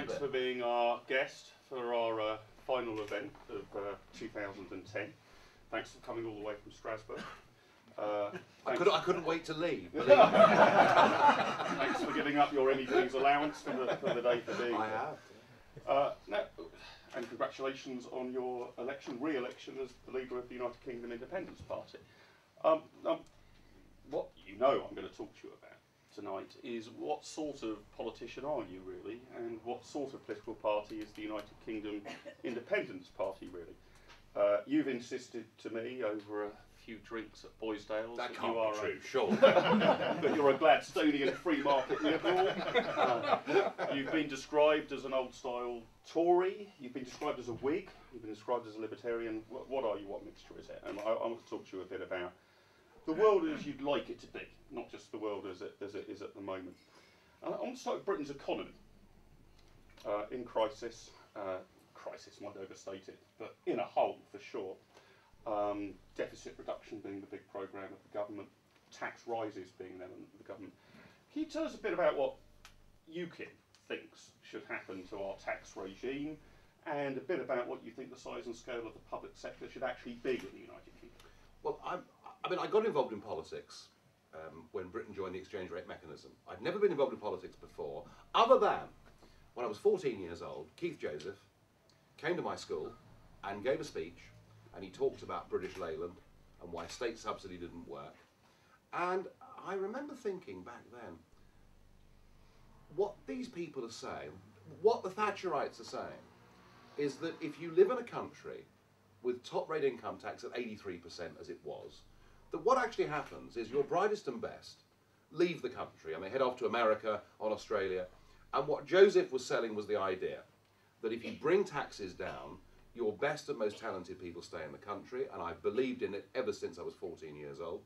thanks for being our guest for our final event of 2010. Thanks for coming all the way from Strasbourg. I couldn't wait to leave. Thanks for giving up your MEP's allowance for the day for being I have. And congratulations on your re-election as the leader of the United Kingdom Independence Party. What I'm going to talk to you about tonight is what sort of politician are you really, and what sort of political party is the United Kingdom Independence Party really? You've insisted to me over a few drinks at Boysdale that can't you are be true, sure. that you're a Gladstonian free market liberal. You've been described as an old style Tory, you've been described as a Whig, you've been described as a libertarian. What are you, what mixture is it? And I want to talk to you a bit about the world as you'd like it to be, not just the world as it is at the moment. I want to start with Britain's economy. In crisis, crisis might overstate it, but in a hole for sure. Deficit reduction being the big programme of the government, tax rises being an element of the government. Can you tell us a bit about what UKIP thinks should happen to our tax regime, and a bit about what you think the size and scale of the public sector should actually be in the United Kingdom? Well, I got involved in politics when Britain joined the exchange rate mechanism. I'd never been involved in politics before, other than when I was 14 years old, Keith Joseph came to my school and gave a speech, and he talked about British Leyland and why state subsidy didn't work. And I remember thinking back then, what these people are saying, what the Thatcherites are saying, is that if you live in a country with top rate income tax at 83% as it was, that what actually happens is your brightest and best leave the country and they head off to America or Australia. And what Joseph was selling was the idea that if you bring taxes down, your best and most talented people stay in the country, and I've believed in it ever since I was 14 years old.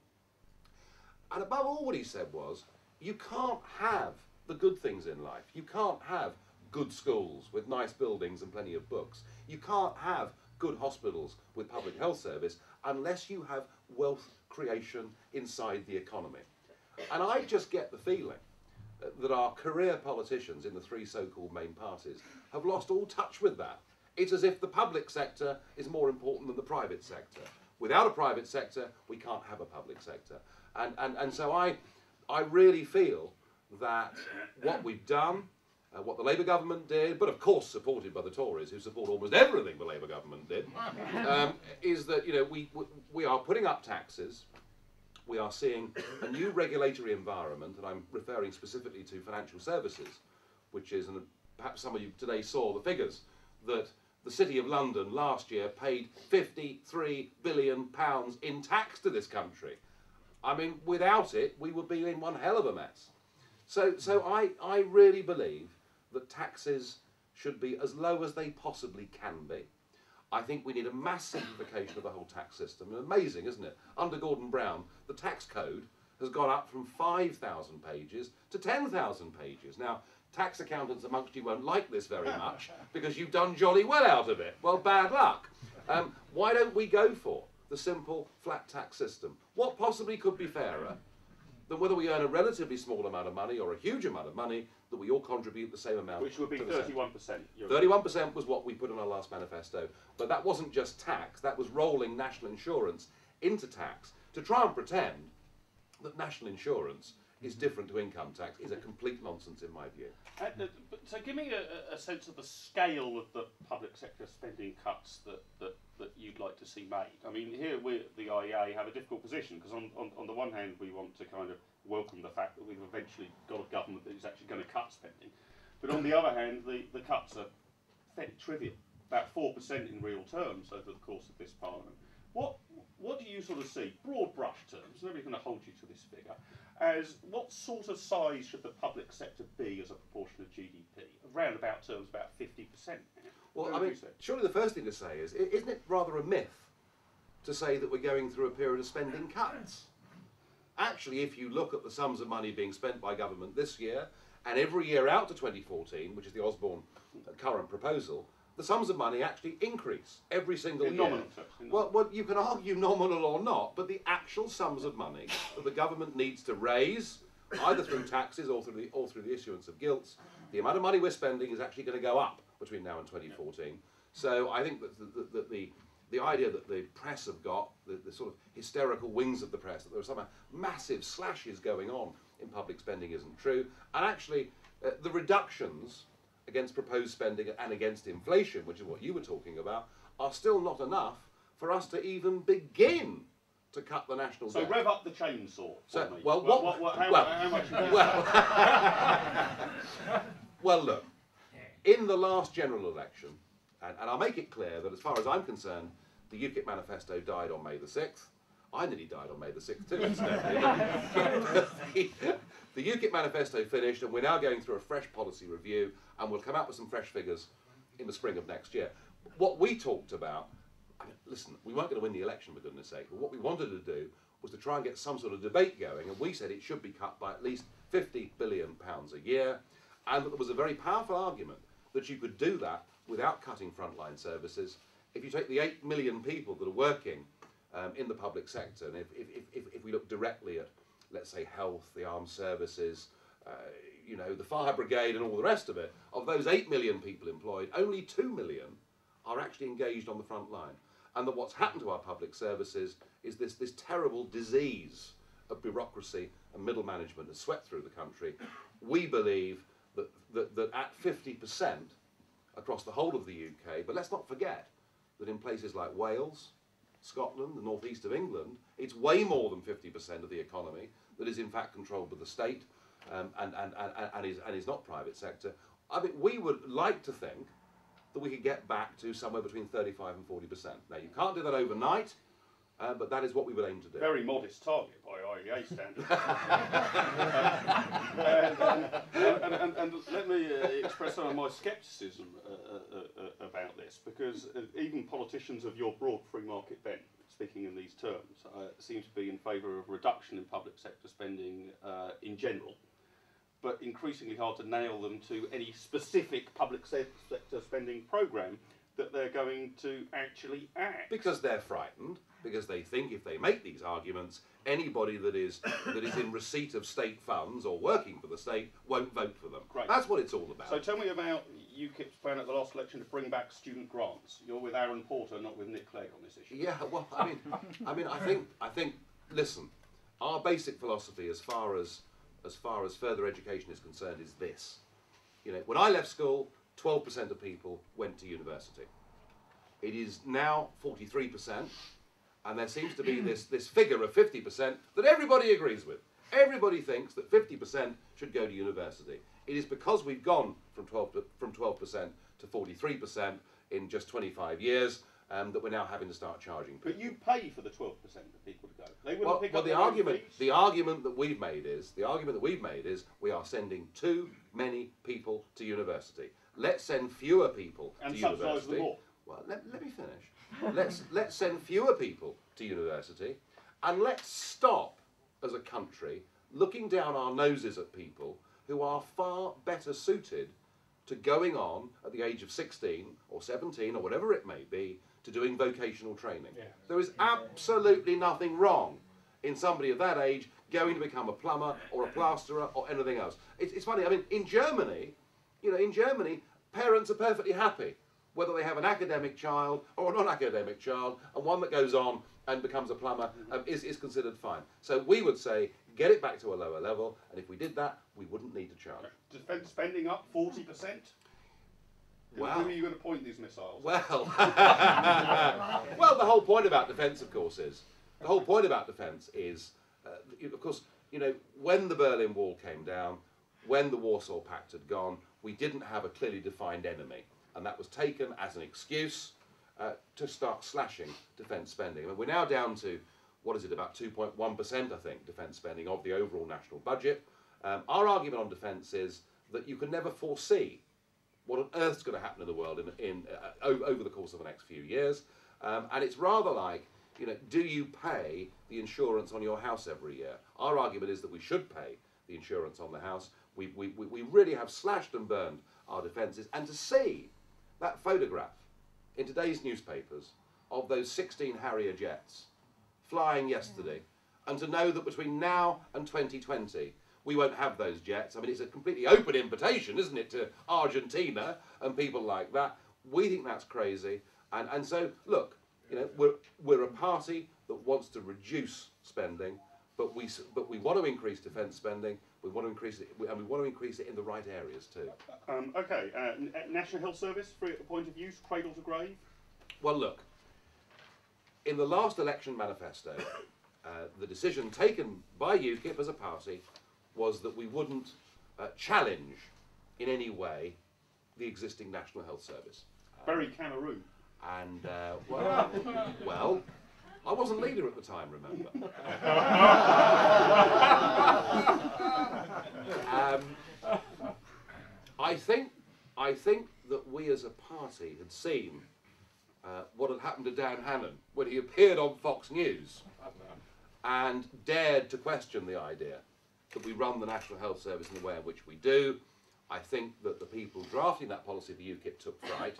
And above all, what he said was, you can't have the good things in life. You can't have good schools with nice buildings and plenty of books. You can't have good hospitals with public health service unless you have wealth creation inside the economy. And I just get the feeling that our career politicians in the three so-called main parties have lost all touch with that. It's as if the public sector is more important than the private sector. Without a private sector, we can't have a public sector. And so I really feel that what we've done, what the Labour government did, but of course supported by the Tories, who support almost everything the Labour government did, is that we are putting up taxes. We are seeing a new regulatory environment, and I'm referring specifically to financial services, which is, and perhaps some of you today saw the figures, that the City of London last year paid £53 billion in tax to this country. I mean, without it, we would be in one hell of a mess. So I really believe that taxes should be as low as they possibly can be. I think we need a mass simplification of the whole tax system. Amazing, isn't it? Under Gordon Brown, the tax code has gone up from 5,000 pages to 10,000 pages. Now, tax accountants amongst you won't like this very much because you've done jolly well out of it. Well, bad luck. Why don't we go for the simple flat tax system? What possibly could be fairer than whether we earn a relatively small amount of money or a huge amount of money, that we all contribute the same amount? Which would be 31%. 31% was what we put in our last manifesto. But that wasn't just tax, that was rolling national insurance into tax to try and pretend that national insurance is different to income tax is a complete nonsense in my view. So give me a sense of the scale of the public sector spending cuts that you'd like to see made. I mean, here we at the IEA have a difficult position because on the one hand we want to kind of welcome the fact that we've eventually got a government that is actually going to cut spending, but on the other hand the cuts are fairly trivial, about 4% in real terms over the course of this parliament. What do you sort of see, broad brush terms, nobody's going to hold you to this figure, as what sort of size should the public sector be as a proportion of GDP? Around about terms, about 50%. Well, I mean, surely the first thing to say is, isn't it rather a myth to say that we're going through a period of spending cuts? Actually, if you look at the sums of money being spent by government this year, and every year out to 2014, which is the Osborne current proposal, the sums of money actually increase every single year. Nominal. Well, you can argue nominal or not, but the actual sums of money that the government needs to raise, either through taxes or through the issuance of gilts, The amount of money we're spending is actually going to go up between now and 2014. So I think that the idea that the press have got, the sort of hysterical wings of the press, that there are some massive slashes going on in public spending isn't true. And actually, the reductions against proposed spending and against inflation, which is what you were talking about, are still not enough for us to even begin to cut the national debt. So rev up the chainsaw for me. Well, how much you well, look, in the last general election, and I'll make it clear that as far as I'm concerned, the UKIP manifesto died on May the 6th. I nearly died on May the 6th too, incidentally. The UKIP manifesto finished, and we're now going through a fresh policy review, and we'll come out with some fresh figures in the spring of next year. What we talked about, I mean, listen, we weren't going to win the election for goodness sake, but what we wanted to do was to try and get some sort of debate going, and we said it should be cut by at least £50 billion a year, and that there was a very powerful argument that you could do that without cutting frontline services. If you take the 8 million people that are working in the public sector, and if we look directly at, let's say, health, the armed services, you know, the fire brigade and all the rest of it, of those 8 million people employed, only 2 million are actually engaged on the front line. And that what's happened to our public services is this terrible disease of bureaucracy and middle management has swept through the country. We believe that at 50% across the whole of the UK, but let's not forget that in places like Wales, Scotland, the northeast of England, it's way more than 50% of the economy that is in fact controlled by the state and is not private sector. I mean, we would like to think that we could get back to somewhere between 35 and 40%. Now, you can't do that overnight, but that is what we would aim to do. Very modest target by IEA standards. and let me express some of my scepticism about this, because even politicians of your broad free market bent, speaking in these terms, seem to be in favour of reduction in public sector spending in general, but increasingly hard to nail them to any specific public sector spending programme that they're going to actually act. Because they're frightened, because they think if they make these arguments, anybody that is in receipt of state funds or working for the state won't vote for them. Great. That's what it's all about. So tell me about UKIP's plan at the last election to bring back student grants. You're with Aaron Porter, not with Nick Clegg on this issue. Yeah, well, I think. Listen, our basic philosophy, as far as further education is concerned, is this. You know, when I left school, 12% of people went to university. It is now 43%, and there seems to be this figure of 50% that everybody agrees with. Everybody thinks that 50% should go to university. It is because we've gone from 12% to 43% in just 25 years that we're now having to start charging people. But you pay for the 12% of people to go. They wouldn't pick well, up the their own argument fees. the argument that we've made is we are sending too many people to university. Let's send fewer people and to subsidise university. them more. Well, let me finish. let's send fewer people to university, and let's stop as a country looking down our noses at people who are far better suited to going on at the age of 16 or 17 or whatever it may be to doing vocational training. Yeah. There is absolutely nothing wrong in somebody of that age going to become a plumber or a plasterer or anything else. It's funny, I mean, in Germany, parents are perfectly happy whether they have an academic child or a non-academic child, and one that goes on and becomes a plumber is considered fine. So we would say, get it back to a lower level, and if we did that, we wouldn't need to charge. Defence spending up 40%? Wow. Who are you going to point these missiles? Well, well, the whole point about defence, of course, is of course, you know, when the Berlin Wall came down, when the Warsaw Pact had gone, we didn't have a clearly defined enemy, and that was taken as an excuse to start slashing defence spending. I mean, we're now down to, what is it, about 2.1%, I think, defence spending of the overall national budget. Our argument on defence is that you can never foresee what on earth's going to happen in the world over the course of the next few years. And it's rather like, you know, do you pay the insurance on your house every year? Our argument is that we should pay the insurance on the house. We really have slashed and burned our defences. And to see that photograph in today's newspapers of those 16 Harrier jets flying yesterday, and to know that between now and 2020, we won't have those jets. I mean, it's a completely open invitation, isn't it, to Argentina and people like that. We think that's crazy. And so, look, you know, we're a party that wants to reduce spending, but we want to increase defence spending. We want to increase it, and we want to increase it in the right areas too. Okay, National Health Service, free at the point of use, cradle to grave? Well, look, in the last election manifesto, the decision taken by UKIP as a party was that we wouldn't challenge in any way the existing National Health Service. Very Cameroon. And, well, I wasn't leader at the time, remember. I think that we as a party had seen what had happened to Dan Hannan when he appeared on Fox News and dared to question the idea that we run the National Health Service in the way in which we do. I think that the people drafting that policy for UKIP took fright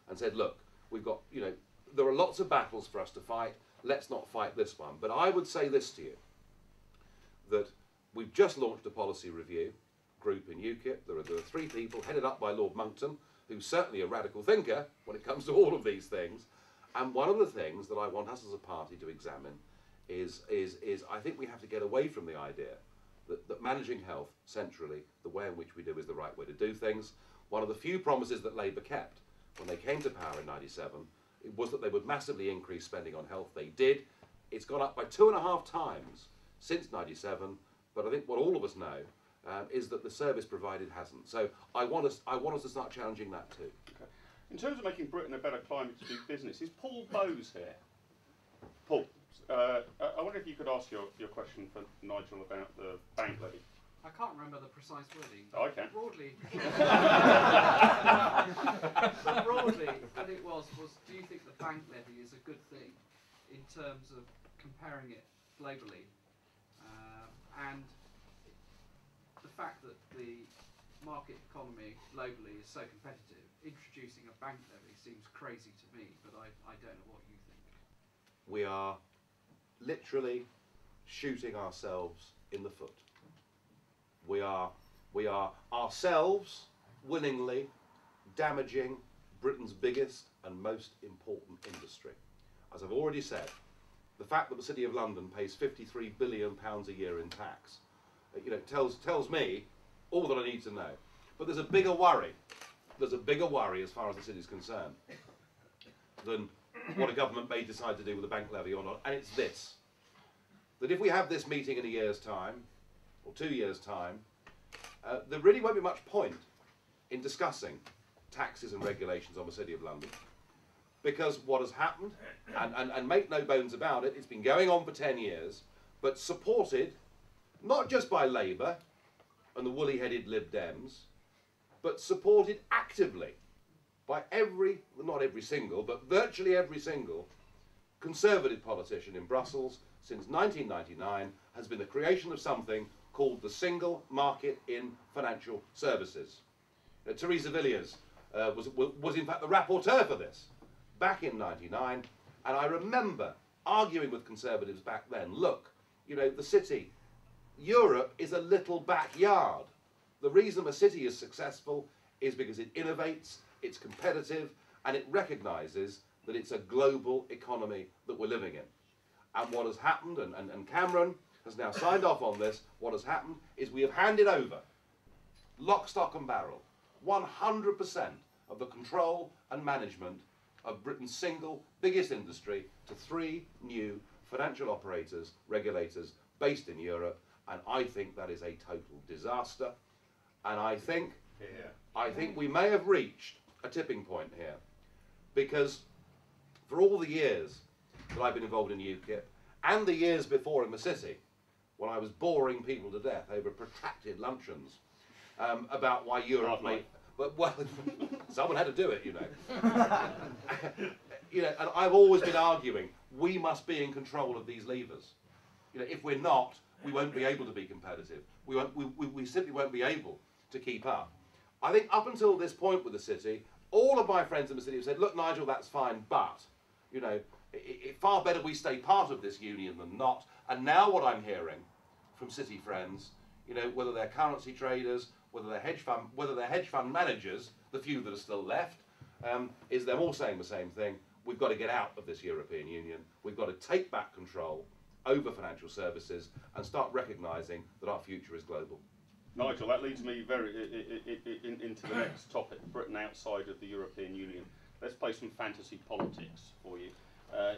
and said, look, we've got, you know, there are lots of battles for us to fight, let's not fight this one. But I would say this to you, that we've just launched a policy review group in UKIP. There are 3 people headed up by Lord Monckton, who's certainly a radical thinker when it comes to all of these things. And one of the things that I want us as a party to examine is I think we have to get away from the idea that managing health centrally, the way in which we do, is the right way to do things. One of the few promises that Labour kept when they came to power in '97 was that they would massively increase spending on health. They did. It's gone up by 2.5 times since '97, but I think what all of us know is that the service provided hasn't. So I want us to start challenging that too. Okay. In terms of making Britain a better climate to do business, is Paul Bowes here? Paul, I wonder if you could ask your question for Nigel about the bank levy. I can't remember the precise wording. Oh, I can. Broadly, broadly, and it was, do you think the bank levy is a good thing in terms of comparing it globally? And the fact that the market economy globally is so competitive, introducing a bank levy seems crazy to me, but I don't know what you think. We are literally shooting ourselves in the foot. We are ourselves willingly damaging Britain's biggest and most important industry. As I've already said, the fact that the City of London pays £53 billion a year in tax, you know, tells me all that I need to know. But there's a bigger worry. There's a bigger worry as far as the city is concerned than what a government may decide to do with the bank levy or not, and it's this: that if we have this meeting in a year's time, or 2 years' time, there really won't be much point in discussing taxes and regulations on the City of London. Because what has happened, and make no bones about it, it's been going on for 10 years, but supported not just by Labour and the woolly-headed Lib Dems, but supported actively by not every single, but virtually every single Conservative politician in Brussels since 1999, has been the creation of something called the single market in financial services. Theresa Villiers was in fact the rapporteur for this back in '99, and I remember arguing with Conservatives back then, look, you know, the city, Europe is a little backyard. The reason the city is successful is because it innovates, it's competitive, and it recognises that it's a global economy that we're living in. And what has happened, and Cameron has now signed off on this, what has happened is we have handed over, lock, stock and barrel, 100% of the control and management of Britain's single biggest industry to 3 new financial operators, regulators, based in Europe, and I think that is a total disaster. And I think we may have reached a tipping point here, because for all the years that I've been involved in UKIP, and the years before in the city, when I was boring people to death over protracted luncheons about why Europe may... But, well, someone had to do it, you know. You know, and I've always been arguing, we must be in control of these levers. You know, if we're not, we won't be able to be competitive. We simply won't be able to keep up. I think up until this point with the city, all of my friends in the city have said, look, Nigel, that's fine, but, you know, it's far better we stay part of this union than not. And now what I'm hearing from city friends, you know, whether they're currency traders, whether they're hedge fund managers, the few that are still left, is them all saying the same thing. We've got to get out of this European Union. We've got to take back control over financial services and start recognising that our future is global. Nigel, that leads me into the next topic, Britain outside of the European Union. Let's play some fantasy politics for you.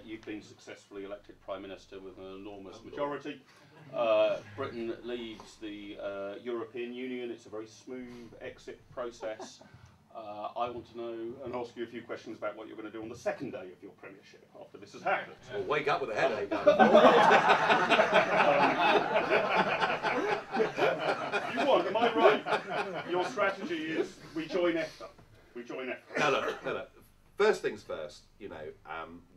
You've been successfully elected Prime Minister with an enormous majority. Britain leaves the European Union. It's a very smooth exit process. I want to know and ask you a few questions about what you're going to do on the second day of your premiership after this has happened. Well, wake up with a headache. You want, am I right? Your strategy is we join EFTA. We join EFTA. No, look. First things first, you know,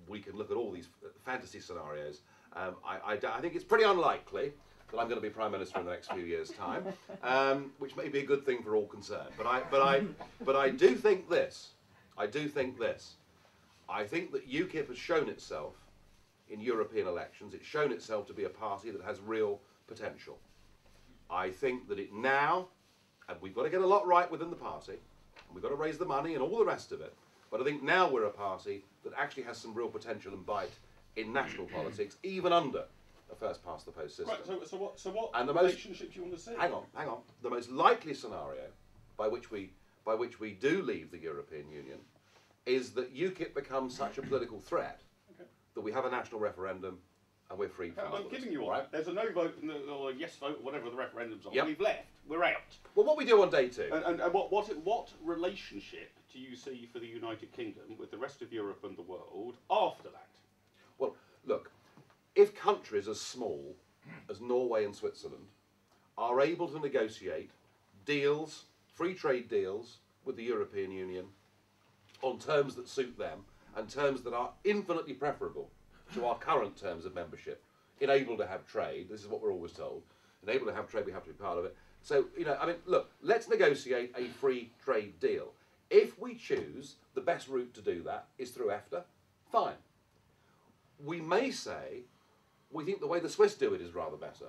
we can look at all these fantasy scenarios. I think it's pretty unlikely that I'm going to be Prime Minister in the next few years' time, which may be a good thing for all concerned. But I do think this. I think that UKIP has shown itself in European elections. It's shown itself to be a party that has real potential. I think that it now, and we've got to get a lot right within the party, and we've got to raise the money and all the rest of it, but I think now we're a party that actually has some real potential and bite in national politics, even under a first-past-the-post system. Right, so what and the relationship do you want to see? Hang on. The most likely scenario by which we do leave the European Union is that UKIP becomes such a political threat that we have a national referendum and we're free from it. I'm giving you all right. There's a no vote or a yes vote, whatever the referendum's on. Yep. We've left. We're out. Well, what we do on day two. And what relationship do you see for the United Kingdom with the rest of Europe and the world after that? Well, look, if countries as small as Norway and Switzerland are able to negotiate deals, free trade deals with the European Union on terms that suit them and terms that are infinitely preferable to our current terms of membership, enable to have trade, this is what we're always told, enable to have trade, we have to be part of it. So, you know, I mean, look, let's negotiate a free trade deal. If we choose the best route to do that is through EFTA, fine. We may say, we think the way the Swiss do it is rather better.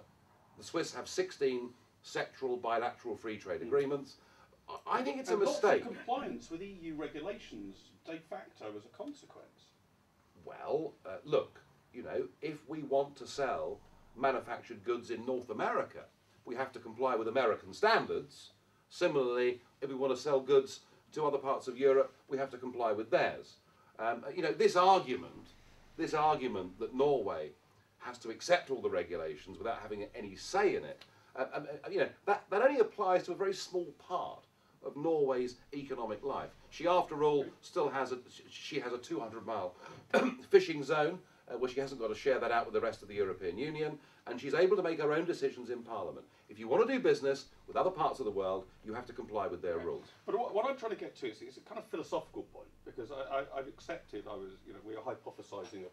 The Swiss have 16 sectoral bilateral free trade agreements. I think it's a mistake. Lots of compliance with EU regulations de facto as a consequence. Well, look, you know, if we want to sell manufactured goods in North America, we have to comply with American standards. Similarly, if we want to sell goods to other parts of Europe, we have to comply with theirs. You know, this argument that Norway has to accept all the regulations without having any say in it, you know, that only applies to a very small part of Norway's economic life. She, after all, still has a 200-mile fishing zone where she hasn't got to share that out with the rest of the European Union, and she's able to make her own decisions in Parliament. If you want to do business with other parts of the world, you have to comply with their rules. But what I'm trying to get to is a kind of philosophical point, because I've accepted, we are hypothesising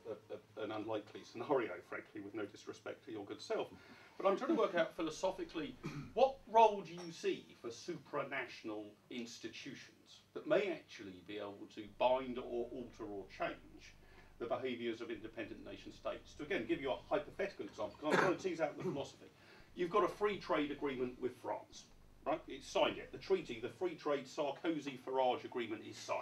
an unlikely scenario, frankly, with no disrespect to your good self. But I'm trying to work out philosophically, what role do you see for supranational institutions that may actually be able to bind or alter or change the behaviours of independent nation states? To again give you a hypothetical example, because I'm trying to tease out the philosophy. You've got a free trade agreement with France, right? It's signed yet. The treaty, the free trade Sarkozy-Farage agreement is signed.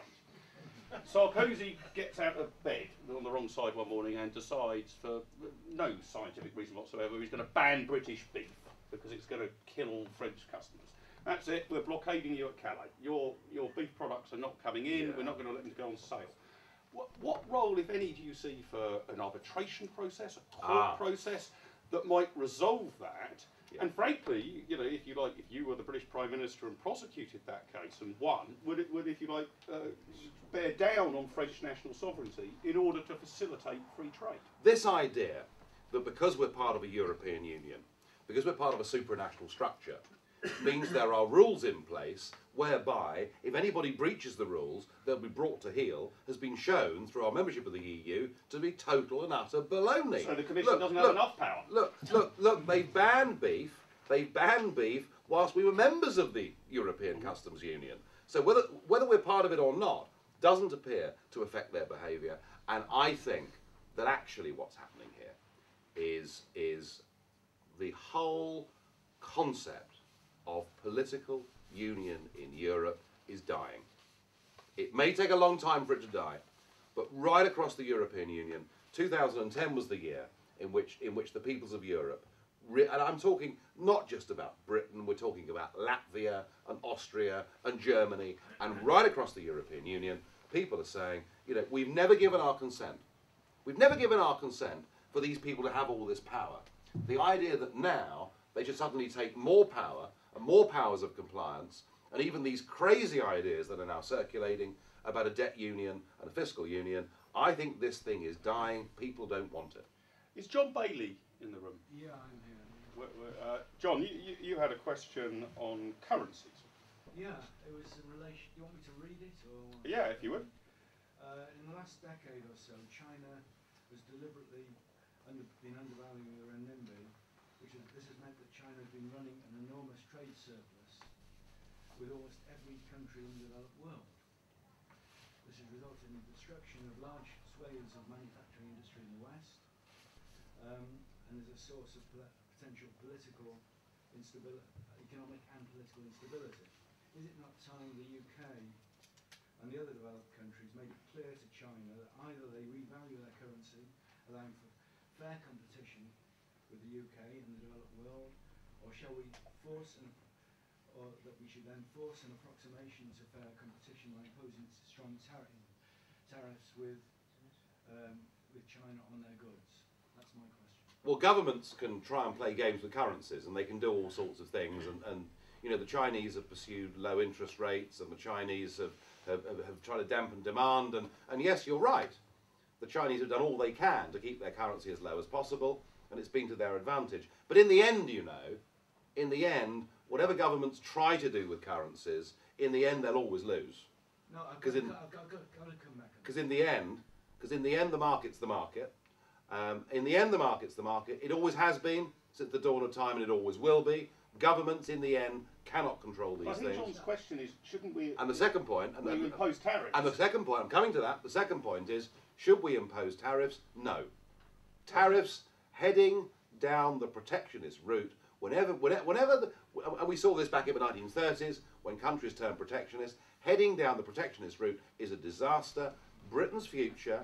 Sarkozy gets out of bed on the wrong side one morning and decides, for no scientific reason whatsoever, he's going to ban British beef because it's going to kill French customers. That's it. We're blockading you at Calais. Your beef products are not coming in. Yeah. We're not going to let them go on sale. What role, if any, do you see for an arbitration process, a court process that might resolve that? Yeah. And frankly, you know, if you were the British Prime Minister and prosecuted that case and won, would if you like, bear down on French national sovereignty in order to facilitate free trade? This idea that because we're part of a European Union, because we're part of a supranational structure, means there are rules in place whereby if anybody breaches the rules, they'll be brought to heel, has been shown through our membership of the EU to be total and utter baloney. So the Commission doesn't have enough power. Look, they banned beef whilst we were members of the European Customs Union. So whether we're part of it or not doesn't appear to affect their behaviour. And I think that actually what's happening here is the whole concept of political union in Europe is dying. It may take a long time for it to die, but right across the European Union, 2010 was the year in which the peoples of Europe, and I'm talking not just about Britain, we're talking about Latvia and Austria and Germany, and right across the European Union, people are saying, you know, we've never given our consent. We've never given our consent for these people to have all this power. The idea that now they should suddenly take more power and more powers of compliance, and even these crazy ideas that are now circulating about a debt union and a fiscal union, I think this thing is dying. People don't want it. Is John Bailey in the room? Yeah, I'm here. John, you had a question on currencies. Yeah, it was in relation. Do you want me to read it, or? Yeah, if you would. In the last decade or so, China has deliberately been undervaluing the renminbi, this has meant that China has been running an enormous trade surplus with almost every country in the developed world. This has resulted in the destruction of large swathes of manufacturing industry in the West, and is a source of potential political instability, economic and political instability. Is it not time the UK and the other developed countries made it clear to China that either they revalue their currency, allowing for fair competition with the UK and the developed world, or shall we force or that we should then force an approximation to fair competition by imposing strong tariffs with China on their goods? That's my question. Well, governments can try and play games with currencies, and they can do all sorts of things. And you know, the Chinese have pursued low interest rates, and the Chinese have tried to dampen demand. And yes, you're right. The Chinese have done all they can to keep their currency as low as possible, and it's been to their advantage. But in the end, you know, in the end, whatever governments try to do with currencies, in the end, they'll always lose. No, I've got to come back. Because in the end, the market's the market. In the end, the market's the market. It always has been since the dawn of time, and it always will be. Governments, in the end, cannot control these I think things. John's question is, shouldn't we? And the second point, we impose tariffs. And the second point, I'm coming to that. The second point is, should we impose tariffs? No. Tariffs heading down the protectionist route. Whenever and we saw this back in the 1930s when countries turned protectionist. Heading down the protectionist route is a disaster. Britain's future.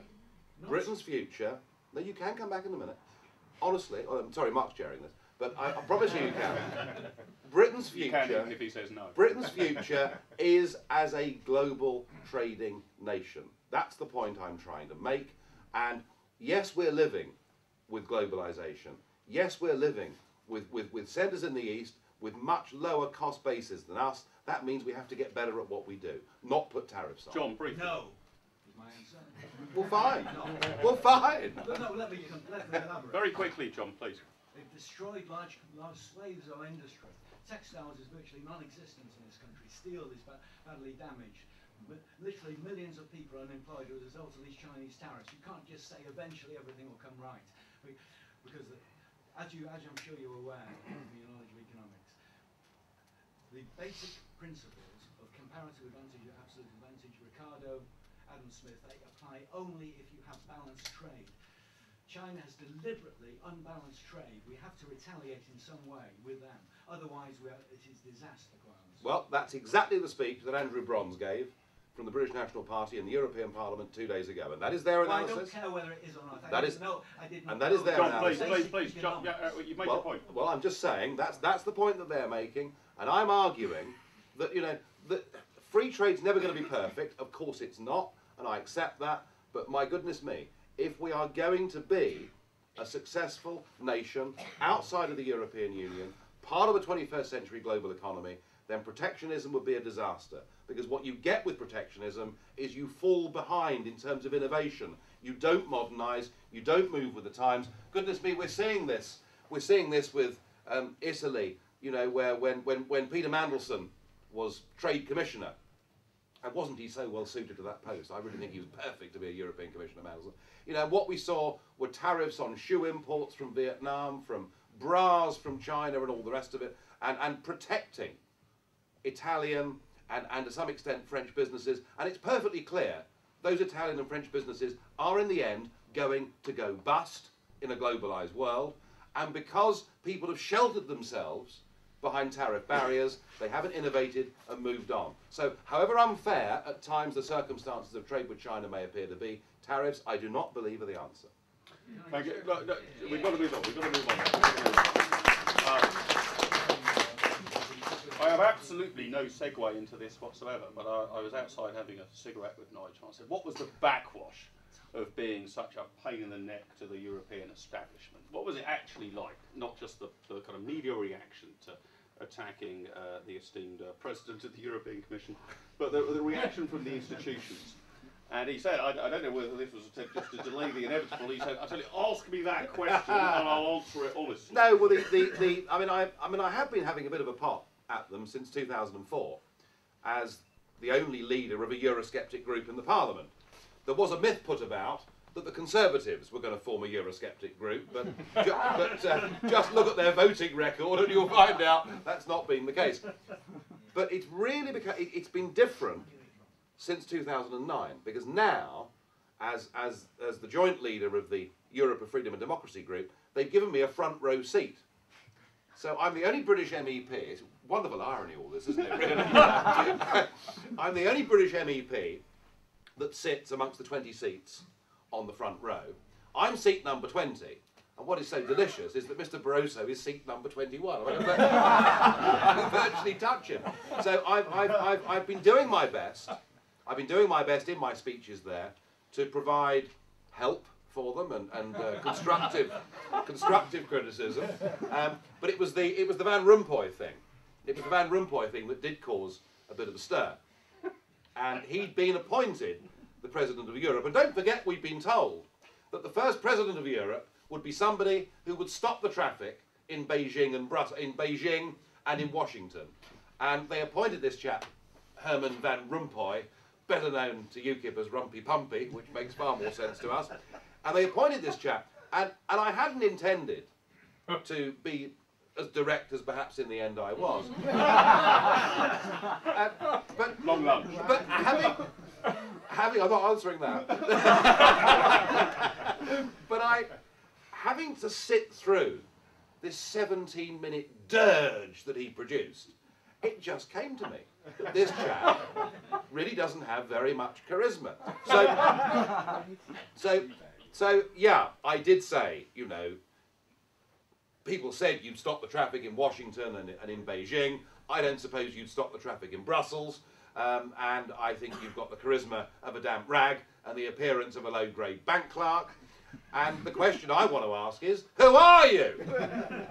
No, you can come back in a minute. Honestly, I'm sorry, Mark's chairing this, but I promise you can. Britain's future. You can, even if he says no. Britain's future is as a global trading nation. That's the point I'm trying to make. And yes, we're living with globalization. Yes, we're living with centres in the East with much lower cost bases than us. That means we have to get better at what we do, not put tariffs on. John, briefly. No. Is my answer. Well, fine. No. Well, fine. No, let me elaborate. Very quickly, John, please. They've destroyed large swathes of industry. Textiles is virtually non-existent in this country. Steel is badly damaged. Literally millions of people are unemployed as a result of these Chinese tariffs. You can't just say eventually everything will come right, because as I'm sure you're aware of your knowledge of economics, the basic principles of comparative advantage and absolute advantage, Ricardo, Adam Smith, they apply only if you have balanced trade. China has deliberately unbalanced trade. We have to retaliate in some way with them. Otherwise, it is disaster, quite honestly. Well, that's exactly the speech that Andrew Bronze gave from the British National Party in the European Parliament 2 days ago, and that is their analysis. I don't care whether it is or not. That is, no, I did not. And that is their John, analysis. please, John, you've made your point. Well, I'm just saying that's the point that they're making, and I'm arguing that that free trade's never going to be perfect. Of course, it's not, and I accept that. But my goodness me, if we are going to be a successful nation outside of the European Union, part of a 21st century global economy, then protectionism would be a disaster. Because what you get with protectionism is you fall behind in terms of innovation. You don't modernise, you don't move with the times. Goodness me, we're seeing this. We're seeing this with Italy, where when Peter Mandelson was Trade Commissioner, and wasn't he so well suited to that post? I really think he was perfect to be a European Commissioner, Mandelson. What we saw were tariffs on shoe imports from Vietnam, from bras from China and all the rest of it, and protecting Italian and to some extent French businesses. And it's perfectly clear those Italian and French businesses are in the end going to go bust in a globalised world. And because people have sheltered themselves behind tariff barriers. They haven't innovated and moved on. So, however unfair at times the circumstances of trade with China may appear to be, tariffs, I do not believe, are the answer. Thank you. No, we've got to move on. We've got to move on. I have absolutely no segue into this whatsoever, but I was outside having a cigarette with Nigel. I said, what was the backwash of being such a pain in the neck to the European establishment? What was it actually like? Not just the kind of media reaction to attacking the esteemed President of the European Commission, but the reaction from the institutions. And he said, I don't know whether this was just to delay the inevitable. He said, I tell you, ask me that question and I'll answer it honestly. No, well, I mean, I have been having a bit of a pop at them since 2004 as the only leader of a Eurosceptic group in the Parliament. There was a myth put about that the Conservatives were going to form a Eurosceptic group, but just look at their voting record and you'll find out that's not been the case. But it's really it's been different since 2009, because now, as the joint leader of the Europe of Freedom and Democracy group, they've given me a front row seat. So I'm the only British MEP. It's wonderful irony, all this, isn't it? Really? I'm the only British MEP that sits amongst the 20 seats on the front row. I'm seat number 20, and what is so delicious is that Mr. Barroso is seat number 21. I can virtually touch him. So I've been doing my best. I've been doing my best in my speeches there to provide help for them and constructive criticism. But it was the Van Rompuy thing. It was the Van Rompuy thing that did cause a bit of a stir. And he'd been appointed the President of Europe. And don't forget, we've been told that the first President of Europe would be somebody who would stop the traffic in Beijing and in Washington. And they appointed this chap, Herman Van Rompuy, better known to UKIP as Rumpy Pumpy, which makes far more sense to us. And they appointed this chap, and I hadn't intended to be as direct as perhaps in the end I was. But long lunch. But having I'm not answering that. But having to sit through this 17-minute dirge that he produced, it just came to me that this chap really doesn't have very much charisma. So yeah, I did say, you know, people said you'd stop the traffic in Washington and in Beijing. I don't suppose you'd stop the traffic in Brussels. And I think you've got the charisma of a damp rag and the appearance of a low-grade bank clerk. And the question I want to ask is, who are you?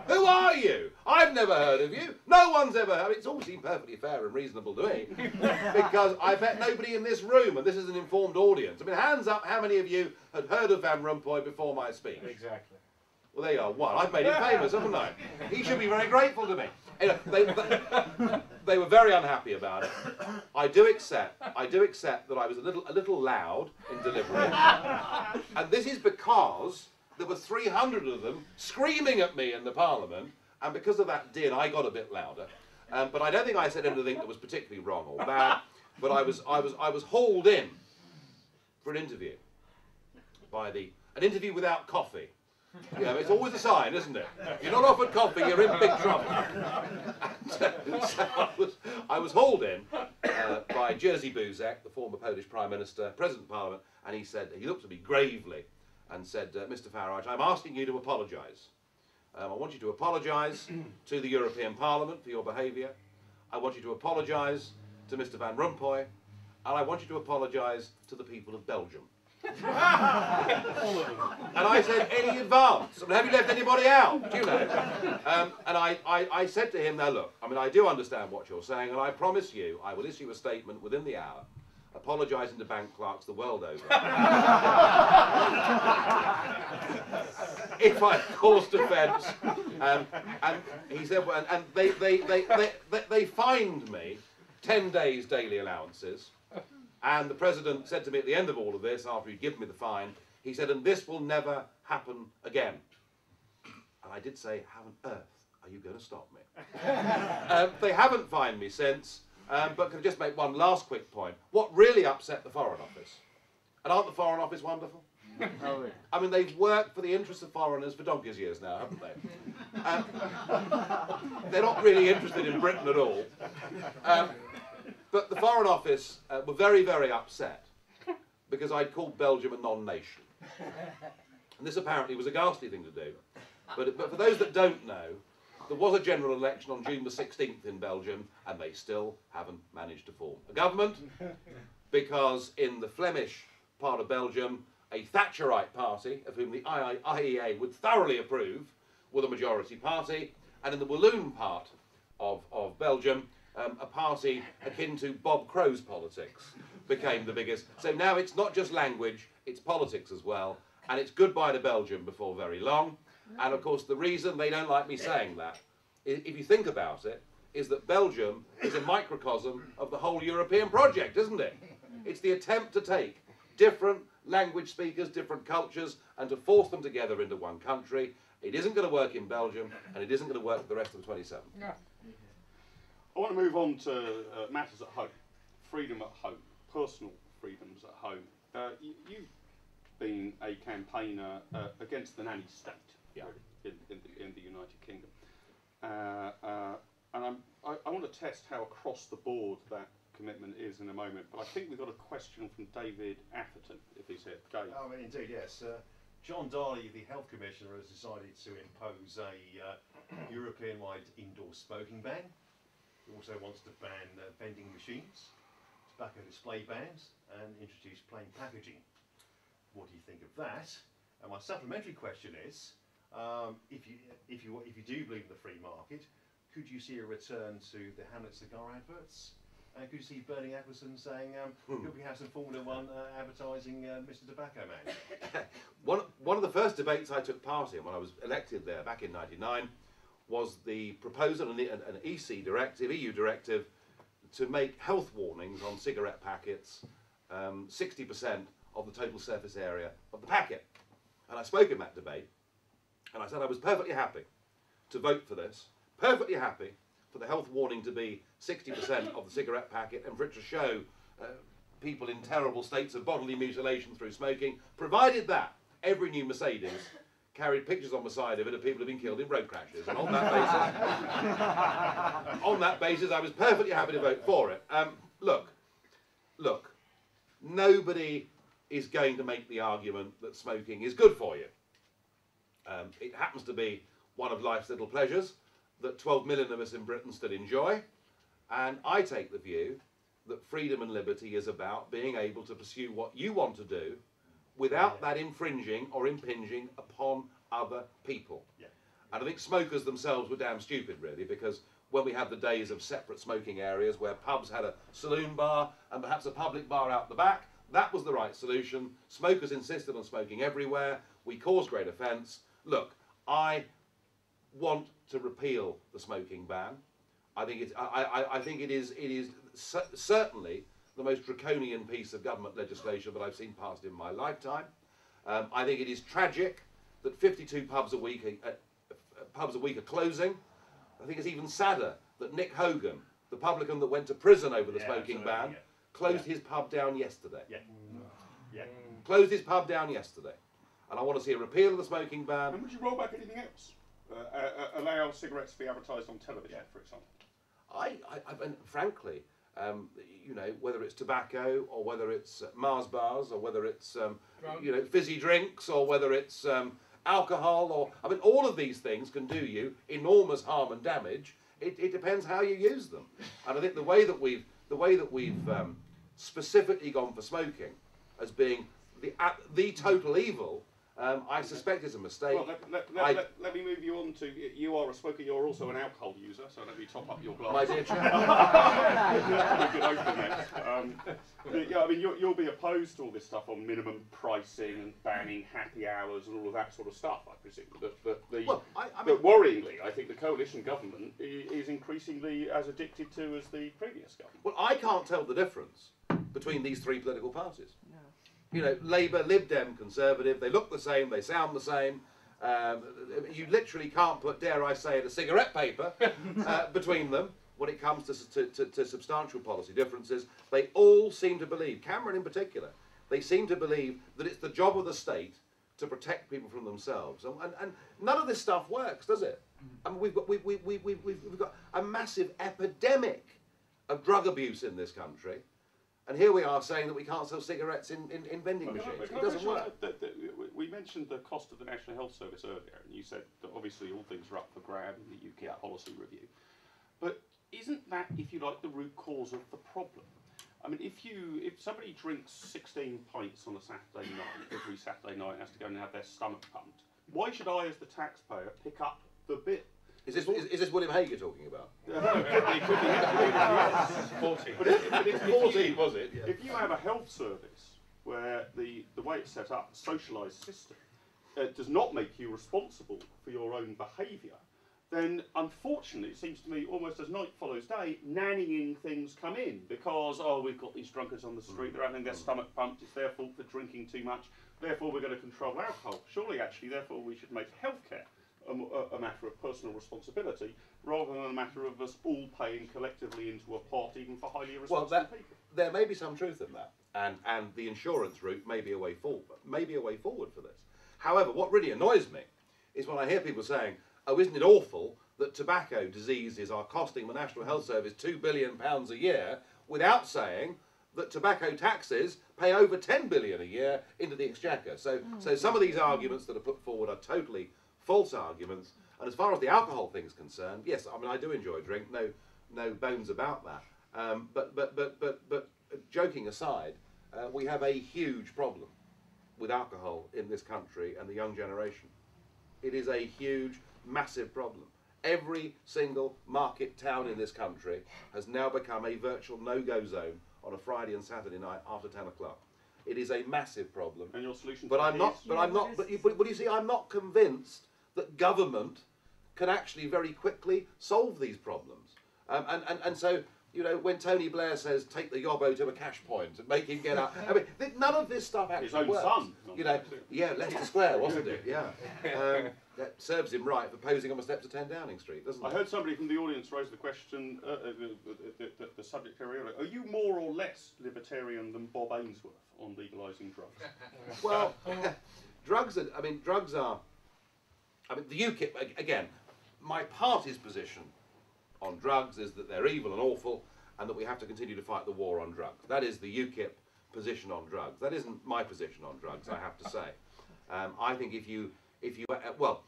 Who are you? I've never heard of you. No one's ever heard. It's all seemed perfectly fair and reasonable to me. Because I bet nobody in this room, and this is an informed audience, I mean, hands up, how many of you had heard of Van Rompuy before my speech? Exactly. Well, there you are. One. I've made him famous, haven't I? He should be very grateful to me. Anyway, they were very unhappy about it. I do accept that I was a little loud in delivery, and this is because there were 300 of them screaming at me in the Parliament, and because of that din, I got a bit louder. But I don't think I said anything that was particularly wrong or bad. But I was hauled in for an interview by an interview without coffee. You know, it's always a sign, isn't it? If you're not offered coffee, you're in big trouble. And, so I was hauled in by Jerzy Buzek, the former Polish Prime Minister, President of Parliament, and he looked at me gravely and said, Mr. Farage, I'm asking you to apologise. I want you to apologise to the European Parliament for your behaviour. I want you to apologise to Mr. Van Rompuy, and I want you to apologise to the people of Belgium. And I said, any advance? I mean, have you left anybody out? Do you know? And I said to him, now look, I mean, I do understand what you're saying, and I promise you I will issue a statement within the hour apologising to bank clerks the world over if I caused offence. And he said, well, and they fined me 10 days daily allowances. And the President said to me at the end of all of this, after he'd given me the fine, he said, and this will never happen again. And I did say, how on earth are you going to stop me? They haven't fined me since, but can I just make one last quick point? What really upset the Foreign Office, and aren't the Foreign Office wonderful? I mean, they've worked for the interests of foreigners for donkey's years now, haven't they? They're not really interested in Britain at all. But the Foreign Office were very, very upset because I'd called Belgium a non-nation. And this apparently was a ghastly thing to do. But for those that don't know, there was a general election on June the 16th in Belgium, and they still haven't managed to form a government, because in the Flemish part of Belgium, a Thatcherite party, of whom the IEA would thoroughly approve, were the majority party, and in the Walloon part of Belgium, a party akin to Bob Crow's politics became the biggest. So now it's not just language, it's politics as well, and it's goodbye to Belgium before very long. And of course the reason they don't like me saying that, if you think about it, is that Belgium is a microcosm of the whole European project, isn't it? It's the attempt to take different language speakers, different cultures, and to force them together into one country. It isn't going to work in Belgium, and it isn't going to work for the rest of the 27. I want to move on to matters at home, freedom at home, personal freedoms at home. You've been a campaigner against the nanny state, really, in the United Kingdom. And I want to test how across the board that commitment is in a moment, but I think we've got a question from David Atherton, if he's here. Go. Oh, indeed, yes. John Darley, the Health Commissioner, has decided to impose a European-wide indoor smoking ban. He also wants to ban vending machines, tobacco display bans, and introduce plain packaging. What do you think of that? And my supplementary question is, if you do believe in the free market, could you see a return to the Hamlet cigar adverts? And could you see Bernie Ecclestone saying, could we have some Formula One advertising Mr. Tobacco Man? One of the first debates I took part in when I was elected there back in '99 was the proposal, an EC directive, EU directive, to make health warnings on cigarette packets 60% of the total surface area of the packet. And I spoke in that debate, and I said I was perfectly happy to vote for this, perfectly happy for the health warning to be 60% of the cigarette packet, and for it to show people in terrible states of bodily mutilation through smoking, provided that every new Mercedes carried pictures on the side of it of people who have been killed in road crashes. And on that basis, I was perfectly happy to vote for it. Look, nobody is going to make the argument that smoking is good for you. It happens to be one of life's little pleasures that 12 million of us in Britain still enjoy, and I take the view that freedom and liberty is about being able to pursue what you want to do without that infringing or impinging upon other people. And I think smokers themselves were damn stupid, really, because when we had the days of separate smoking areas where pubs had a saloon bar and perhaps a public bar out the back, that was the right solution. Smokers insisted on smoking everywhere. We caused great offence. Look, I want to repeal the smoking ban. I think it is certainly the most draconian piece of government legislation that I've seen passed in my lifetime. I think it is tragic that 52 pubs a week are closing. I think it's even sadder that Nick Hogan, the publican that went to prison over the smoking ban, closed his pub down yesterday. Closed his pub down yesterday. And I want to see a repeal of the smoking ban. And would you roll back anything else? Allow cigarettes to be advertised on television, for example? And frankly, you know, whether it's tobacco or whether it's Mars bars or whether it's you know, fizzy drinks or whether it's alcohol, or I mean, all of these things can do you enormous harm and damage. It depends how you use them. And I think the way that we've specifically gone for smoking as being the total evil, I suspect is a mistake. Well, let me move you on to, you are a smoker, you're also an alcohol user, so let me top up your glass. My dear chap. We can open that. Yeah, I mean, you'll be opposed to all this stuff on minimum pricing and banning happy hours and all of that sort of stuff, I presume. But worryingly, I think the coalition government is increasingly as addicted to as the previous government. Well, I can't tell the difference between these three political parties. No. You know, Labour, Lib Dem, Conservative, they look the same, they sound the same. You literally can't put, dare I say it, a cigarette paper between them when it comes to substantial policy differences. They all seem to believe, Cameron in particular, they seem to believe that it's the job of the state to protect people from themselves. And none of this stuff works, does it? I mean, we've got a massive epidemic of drug abuse in this country. And here we are saying that we can't sell cigarettes in vending machines. It doesn't work. We mentioned the cost of the National Health Service earlier, and you said that obviously all things are up for grab in the UKIP policy review. But isn't that, if you like, the root cause of the problem? I mean, if somebody drinks 16 pints on a Saturday night, every Saturday night, and has to go and have their stomach pumped, why should I, as the taxpayer, pick up the bit? Is this William Hague you're talking about? No, it could be. 14. But if 14, was it? Yeah. If you have a health service where the way it's set up, a socialised system, does not make you responsible for your own behaviour, then unfortunately it seems to me almost as night follows day, nannying things come in because, oh, we've got these drunkards on the street, they're having their stomach pumped, it's their fault for drinking too much, therefore we're going to control alcohol. Surely actually therefore we should make healthcare a matter of personal responsibility rather than a matter of us all paying collectively into a pot even for highly irresponsible people. There may be some truth in that, and the insurance route may be a way forward, for this. However, what really annoys me is when I hear people saying, oh, isn't it awful that tobacco diseases are costing the National Health Service £2 billion a year, without saying that tobacco taxes pay over £10 billion a year into the exchequer. So some of these arguments that are put forward are totally false arguments. And as far as the alcohol thing is concerned, yes, I mean I do enjoy a drink, no bones about that. But joking aside, we have a huge problem with alcohol in this country and the young generation. It is a huge, massive problem. Every single market town in this country has now become a virtual no-go zone on a Friday and Saturday night after 10 o'clock. It is a massive problem. And your solution? But you see, I'm not convinced that government can actually very quickly solve these problems. And so, you know, when Tony Blair says take the yobbo to a cash point and make him get out, I mean, none of this stuff actually His own works. son. You know, yeah, Leicester Square, wasn't it? Yeah. That serves him right for posing on the steps of 10 Downing Street, doesn't it? I heard somebody from the audience raise the question, the subject area earlier. Are you more or less libertarian than Bob Ainsworth on legalising drugs? Well, drugs are, I mean, the UKIP, again, my party's position on drugs is that they're evil and awful and that we have to continue to fight the war on drugs. That is the UKIP position on drugs. That isn't my position on drugs, I have to say. I think if you, well,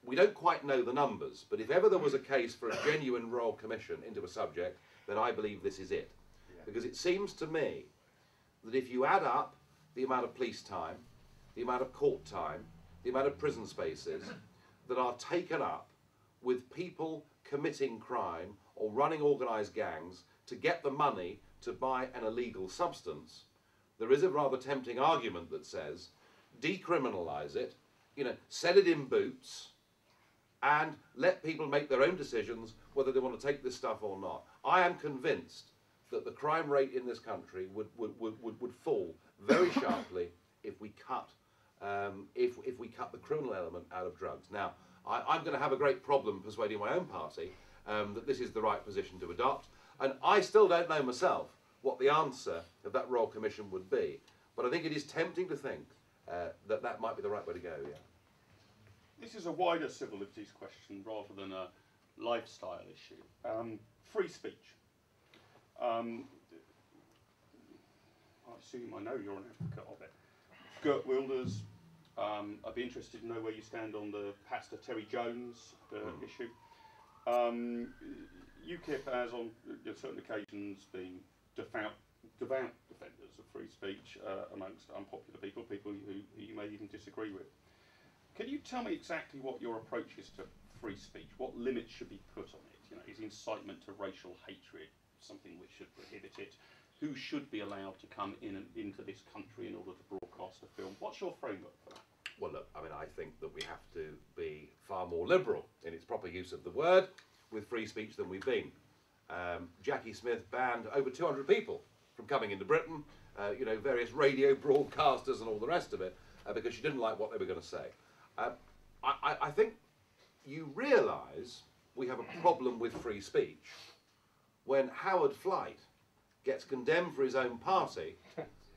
we don't quite know the numbers, but if ever there was a case for a genuine royal commission into a subject, then I believe this is it. Yeah. Because it seems to me that if you add up the amount of police time, the amount of court time, the amount of prison spaces that are taken up with people committing crime or running organised gangs to get the money to buy an illegal substance, there is a rather tempting argument that says, decriminalise it, you know, sell it in boots, and let people make their own decisions whether they want to take this stuff or not. I am convinced that the crime rate in this country would fall very sharply if we cut the criminal element out of drugs. Now, I'm going to have a great problem persuading my own party that this is the right position to adopt, and I still don't know myself what the answer of that Royal Commission would be, but I think it is tempting to think that might be the right way to go, yeah. This is a wider civil liberties question rather than a lifestyle issue. Free speech. I assume I know you're an advocate of it. Gert Wilders, I'd be interested to know where you stand on the Pastor Terry Jones issue. UKIP has on certain occasions been devout defenders of free speech amongst unpopular people who you may even disagree with. Can you tell me exactly what your approach is to free speech? What limits should be put on it? You know, is incitement to racial hatred something which should prohibit it? Who should be allowed to come in and into this country in order to broadcast a film? What's your framework for that? Well, look, I mean, I think that we have to be far more liberal in its proper use of the word with free speech than we've been. Jackie Smith banned over 200 people from coming into Britain, you know, various radio broadcasters and all the rest of it, because she didn't like what they were going to say. I think you realise we have a problem with free speech when Howard Flight gets condemned for his own party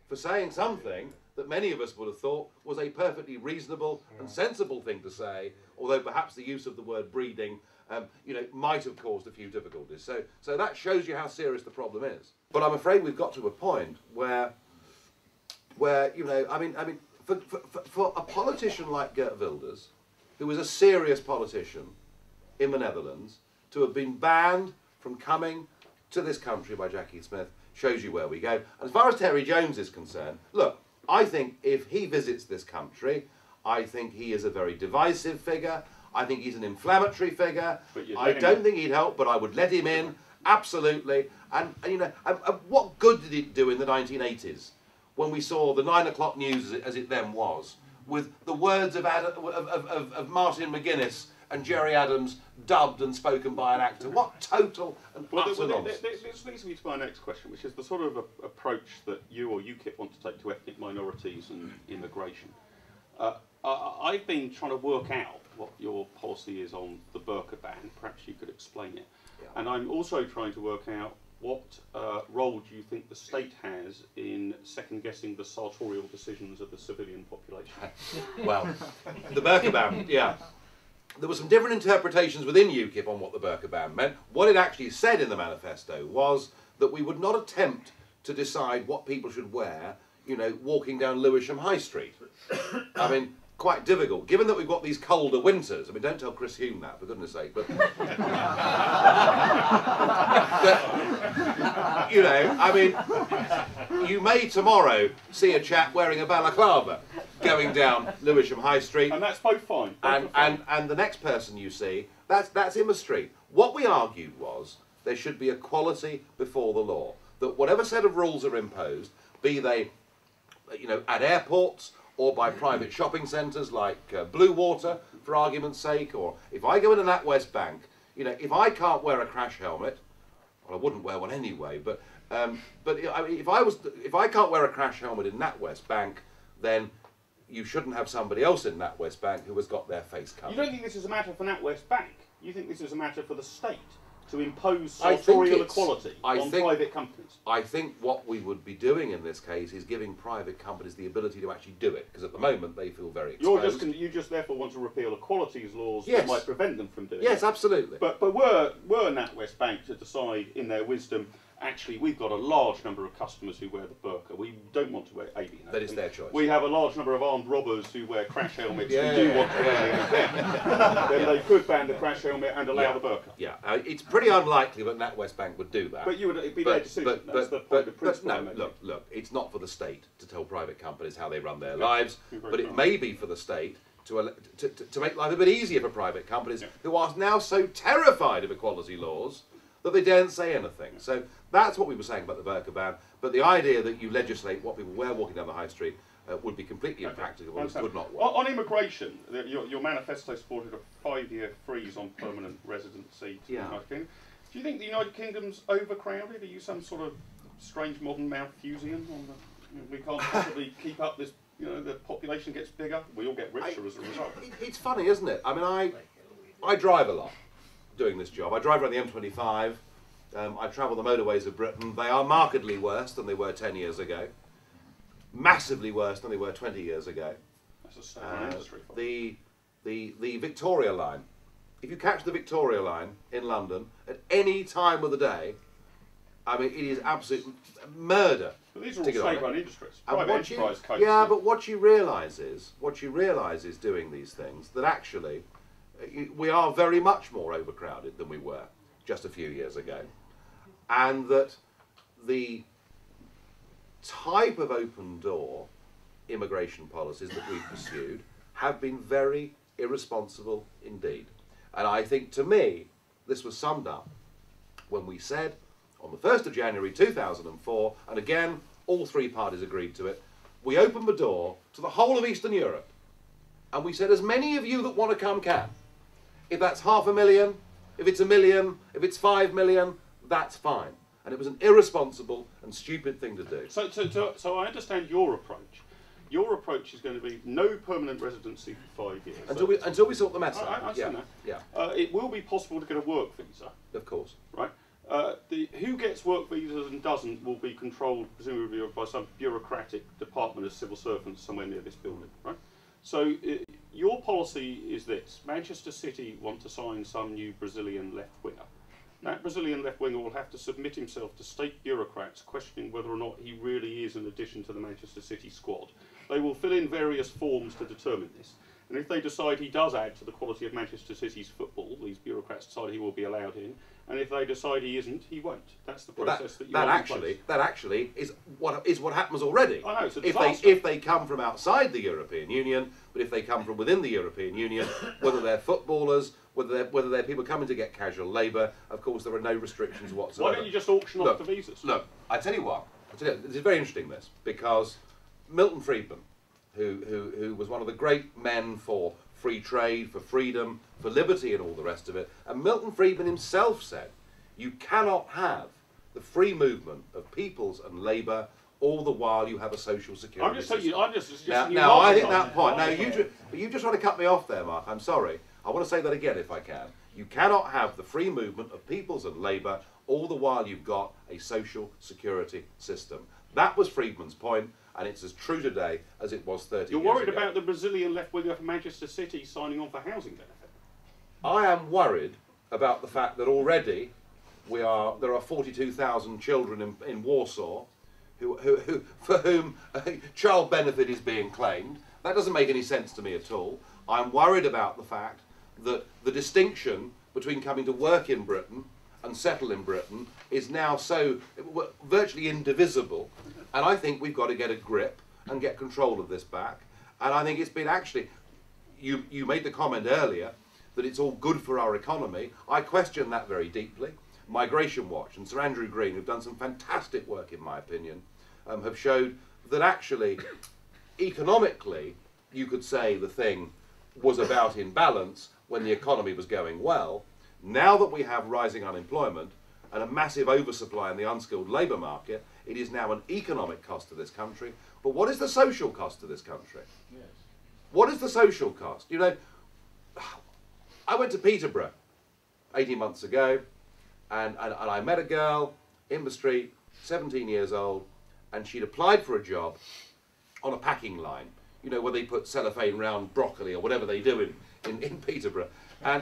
for saying something that many of us would have thought was a perfectly reasonable and sensible thing to say, although perhaps the use of the word breeding might have caused a few difficulties. So that shows you how serious the problem is. But I'm afraid we've got to a point where for a politician like Geert Wilders, who was a serious politician in the Netherlands, to have been banned from coming to this country by Jackie Smith shows you where we go. And as far as Terry Jones is concerned, look, I think if he visits this country, I think he is a very divisive figure. I think he's an inflammatory figure. I don't think he'd help, but I would let him in, absolutely. And what good did it do in the 1980s when we saw the 9 o'clock news as it then was, with the words of Martin McGuinness and Jerry Adams dubbed and spoken by an actor? What total and utter nonsense. This leads me to my next question, which is the sort of approach that you or UKIP want to take to ethnic minorities and immigration. I've been trying to work out what your policy is on the burqa ban. Perhaps you could explain it. Yeah. And I'm also trying to work out what role do you think the state has in second-guessing the sartorial decisions of the civilian population? Well, the burqa ban, yeah. There were some different interpretations within UKIP on what the burqa ban meant. What it actually said in the manifesto was that we would not attempt to decide what people should wear, walking down Lewisham High Street. I mean, quite difficult, given that we've got these colder winters. I mean, don't tell Chris Hume that, for goodness sake, but... you may tomorrow see a chap wearing a balaclava going down Lewisham High Street. And that's both fine. And the next person you see, that's in the street. What we argued was there should be equality before the law. That whatever set of rules are imposed, be they at airports or by private shopping centres like Blue Water, for argument's sake, or if I go into NatWest Bank, if I can't wear a crash helmet, well, I wouldn't wear one anyway, but if I can't wear a crash helmet in NatWest Bank, then you shouldn't have somebody else in NatWest Bank who has got their face covered. You don't think this is a matter for NatWest Bank? You think this is a matter for the state to impose sartorial equality on private companies? I think what we would be doing in this case is giving private companies the ability to actually do it, because at the moment they feel very exposed. You just therefore want to repeal equalities laws Yes. that might prevent them from doing it? Yes, absolutely. But were NatWest Bank to decide in their wisdom, actually we've got a large number of customers who wear the burqa, we don't want to wear alienate. That is their choice. We have a large number of armed robbers who wear crash helmets who do want to alienate them. Then they could ban the crash helmet and allow the burqa. Yeah, it's pretty unlikely that NatWest Bank would do that. But it'd be their decision. That's the point of principle. No, look, it's not for the state to tell private companies how they run their lives, but it may be for the state to make life a bit easier for private companies who are now so terrified of equality laws that they daren't say anything. So that's what we were saying about the burqa ban. But the idea that you legislate what people wear walking down the high street would be completely impractical and would not work. On immigration, your manifesto supported a 5-year freeze on permanent residency to the United Kingdom. Do you think the United Kingdom's overcrowded? Are you some sort of strange modern Malthusian? We can't possibly keep up this, the population gets bigger, we all get richer as a result. It's funny, isn't it? I mean, I drive a lot doing this job. I drive around the M25. I travel the motorways of Britain. They are markedly worse than they were 10 years ago. Massively worse than they were 20 years ago. That's a stubborn industry. The Victoria line. If you catch the Victoria line in London at any time of the day, I mean, it is absolute murder. But these are all state-run industries. Private enterprise codes. Yeah, but what you realise is doing these things, that actually we are very much more overcrowded than we were just a few years ago. And that the type of open door immigration policies that we've pursued have been very irresponsible indeed. And I think, to me, this was summed up when we said on the 1st of January 2004, and again, all three parties agreed to it, we opened the door to the whole of Eastern Europe. And we said, as many of you that want to come can. If that's 500,000, if it's 1 million, if it's 5 million, that's fine. And it was an irresponsible and stupid thing to do. So I understand your approach. Your approach is going to be no permanent residency for 5 years. Until we sort the mess out. I understand that. Yeah. It will be possible to get a work visa. Of course. Right. Who gets work visas and doesn't will be controlled presumably by some bureaucratic department of civil servants somewhere near this building, right? So your policy is this: Manchester City want to sign some new Brazilian left winger. That Brazilian left winger will have to submit himself to state bureaucrats questioning whether or not he really is an addition to the Manchester City squad. They will fill in various forms to determine this. And if they decide he does add to the quality of Manchester City's football, these bureaucrats decide he will be allowed in. And if they decide he isn't, he won't. That's the process that you want in place. That actually is what happens already. I know, it's a disaster. If they come from outside the European Union, but if they come from within the European Union, whether they're footballers, whether they're people coming to get casual labour, of course there are no restrictions whatsoever. Why don't you just auction off the visas? Look, I tell you what. This is very interesting, this, because Milton Friedman, who was one of the great men for free trade, for freedom, for liberty and all the rest of it, and Milton Friedman himself said, you cannot have the free movement of peoples and labour all the while you have a social security I'm just telling system. you, I'm just suggesting Now I think that point, now you just want to cut me off there, Mark, I'm sorry. I want to say that again if I can. You cannot have the free movement of peoples and labour all the while you've got a social security system. That was Friedman's point, and it's as true today as it was 30 years ago. You're worried about the Brazilian left winger for Manchester City signing on for housing benefit? I am worried about the fact that already there are 42,000 children in Warsaw for whom child benefit is being claimed. That doesn't make any sense to me at all. I'm worried about the fact that the distinction between coming to work in Britain and settle in Britain is now so virtually indivisible, and I think we've got to get a grip and get control of this back. And I think it's been actually, you made the comment earlier that it's all good for our economy. I question that very deeply. Migration Watch and Sir Andrew Green, who've done some fantastic work in my opinion, have showed that actually economically you could say the thing was about in balance when the economy was going well. Now that we have rising unemployment and a massive oversupply in the unskilled labour market, it is now an economic cost to this country. But what is the social cost to this country? Yes. What is the social cost? You know, I went to Peterborough 18 months ago and I met a girl in the street, 17 years old, and she'd applied for a job on a packing line, you know, where they put cellophane round broccoli or whatever they do in Peterborough. Well,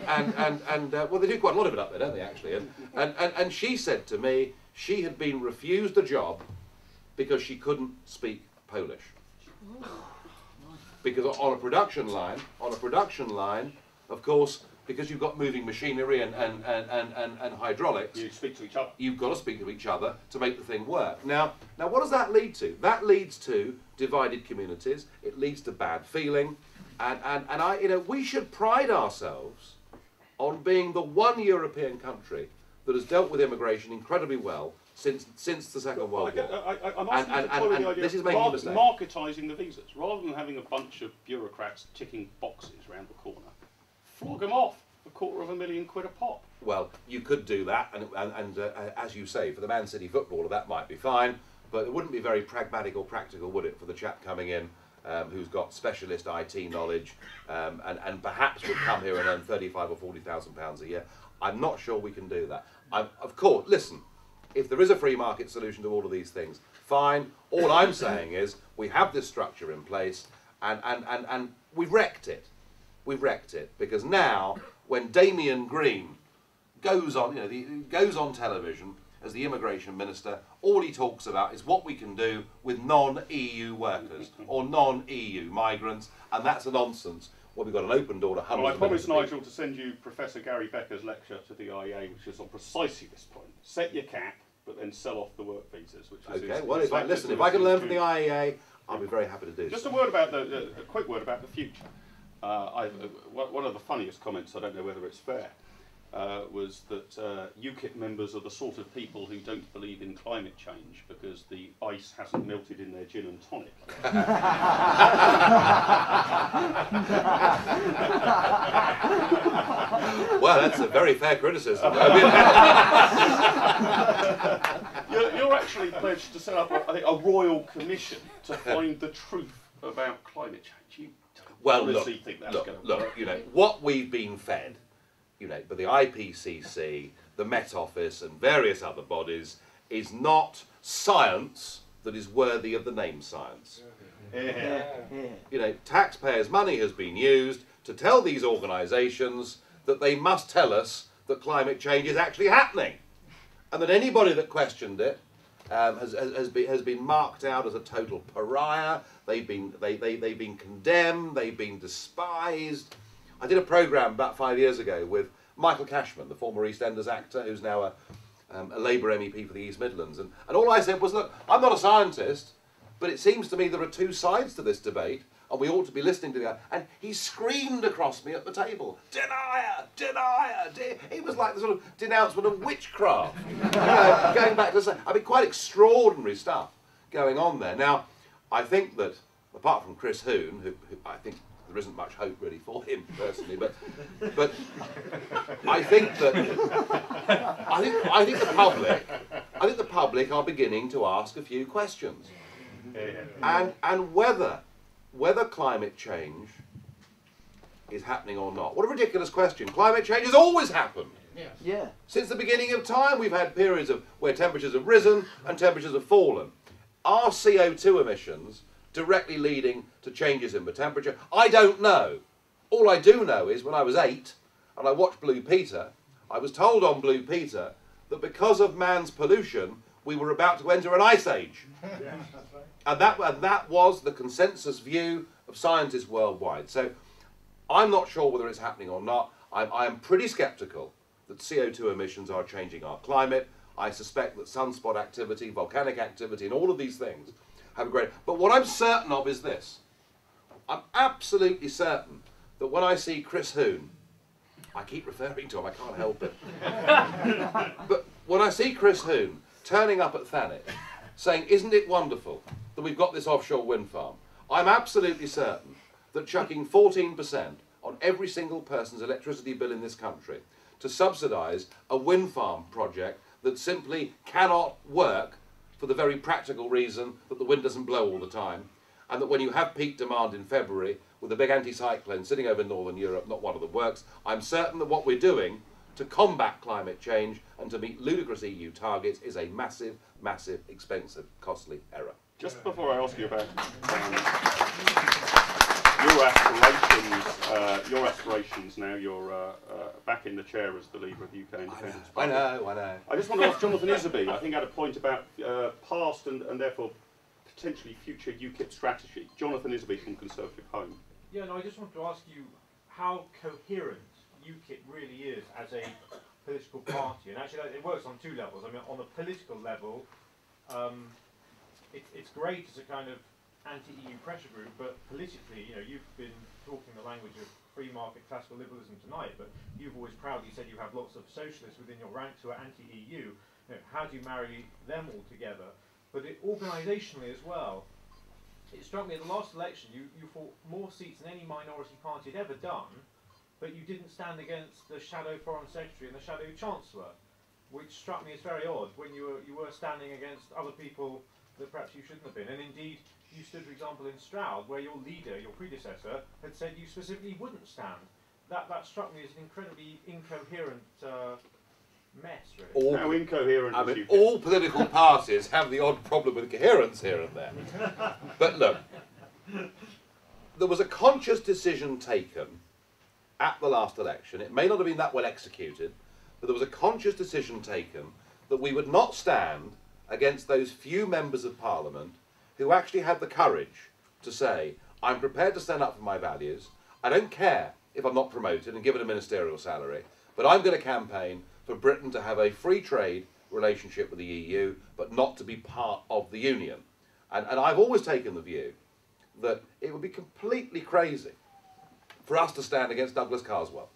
they do quite a lot of it up there, don't they, actually? And she said to me she had been refused a job because she couldn't speak Polish. Because on a production line, of course, because you've got moving machinery and hydraulics, You speak to each other. you've got to speak to each other to make the thing work. Now what does that lead to? That leads to divided communities. It leads to bad feeling. And we should pride ourselves on being the one European country that has dealt with immigration incredibly well since the Second World War. I'm asking you to follow the idea this is of making a mistake. marketising the visas. Rather than having a bunch of bureaucrats ticking boxes around the corner, flog them off for £250,000 a pop. Well, you could do that, and as you say, for the Man City footballer that might be fine, but it wouldn't be very pragmatic or practical, would it, for the chap coming in who's got specialist IT knowledge and perhaps would come here and earn £35,000 or £40,000 a year. I'm not sure we can do that. Of course, listen, if there is a free market solution to all of these things, fine. All I'm saying is we have this structure in place and we've wrecked it. We've wrecked it because now when Damien Green goes on, goes on television as the immigration minister, all he talks about is what we can do with non-EU workers or non-EU migrants, and that's a nonsense. Well, we've got an open door to hundreds Well, I of promised millions of Nigel to send you Professor Gary Becker's lecture to the IEA, which is on precisely this point. Set your cap, but then sell off the work visas. Which is people. Okay, well, if I can learn from the IEA, I'll be very happy to do Just so. a word about a quick word about the future. One of the funniest comments, I don't know whether it's fair, was that UKIP members are the sort of people who don't believe in climate change because the ice hasn't melted in their gin and tonic. Well, that's a very fair criticism. You're actually pledged to set up, a royal commission to find the truth about climate change. You don't honestly think that's going to work? Look, what we've been fed, but the IPCC, the Met Office and various other bodies is not science that is worthy of the name science. You know, taxpayers' money has been used to tell these organisations that they must tell us that climate change is actually happening, and that anybody that questioned it has been marked out as a total pariah. They've been condemned. They've been despised. I did a programme about 5 years ago with Michael Cashman, the former EastEnders actor, who's now a Labour MEP for the East Midlands, and all I said was, look, I'm not a scientist, but it seems to me there are two sides to this debate, and we ought to be listening to the other. And he screamed across me at the table, denier, denier. It was like the sort of denouncement of witchcraft. You know, going back to, I mean, quite extraordinary stuff going on there. Now, I think that, apart from Chris Hoon, who I think there isn't much hope really for him personally, but I think that I think the public are beginning to ask a few questions, and whether climate change is happening or not. What a ridiculous question! Climate change has always happened. Yeah. Since the beginning of time, we've had periods of where temperatures have risen and temperatures have fallen. Are CO2 emissions directly leading to changes in the temperature? I don't know. All I do know is when I was 8 and I watched Blue Peter, I was told on Blue Peter that because of man's pollution, we were about to enter an ice age. And that was the consensus view of scientists worldwide. So I'm not sure whether it's happening or not. I am pretty sceptical that CO2 emissions are changing our climate. I suspect that sunspot activity, volcanic activity, and all of these things have a great... But what I'm certain of is this. I'm absolutely certain that when I see Chris Hoon, I keep referring to him, I can't help it. But when I see Chris Hoon turning up at Thanet saying, isn't it wonderful that we've got this offshore wind farm, I'm absolutely certain that chucking 14% on every single person's electricity bill in this country to subsidise a wind farm project that simply cannot work for the very practical reason that the wind doesn't blow all the time, and that when you have peak demand in February with a big anticyclone sitting over Northern Europe, not one of them works, I'm certain that what we're doing to combat climate change and to meet ludicrous EU targets is a massive, massive, expensive, costly error. Just before I ask you about your aspirations now, you're back in the chair as the leader of the UK Independence Party. I know. I just want to ask Jonathan Isby, I think had a point about past and therefore potentially future UKIP strategy. Jonathan Isby from Conservative Home. Yeah, no, I just want to ask you how coherent UKIP really is as a political party. And actually it works on two levels. I mean, on the political level, it's great as a kind of anti-EU pressure group, but politically, you know, you've been talking the language of free market classical liberalism tonight, but you've always proudly said you have lots of socialists within your ranks who are anti-EU. You know, how do you marry them all together? But organisationally as well, it struck me at the last election, you fought more seats than any minority party had ever done, but you didn't stand against the shadow foreign secretary and the shadow chancellor, which struck me as very odd when you were standing against other people that perhaps you shouldn't have been. And indeed, you stood, for example, in Stroud, where your leader, your predecessor, had said you specifically wouldn't stand. That struck me as an incredibly incoherent mess, really. How incoherent I is mean, UKIP? all political parties have the odd problem with coherence here and there. But look, there was a conscious decision taken at the last election. It may not have been that well executed, but there was a conscious decision taken that we would not stand against those few members of Parliament who actually had the courage to say, I'm prepared to stand up for my values, I don't care if I'm not promoted and given a ministerial salary, but I'm going to campaign for Britain to have a free trade relationship with the EU, but not to be part of the Union. And I've always taken the view that it would be completely crazy for us to stand against Douglas Carswell.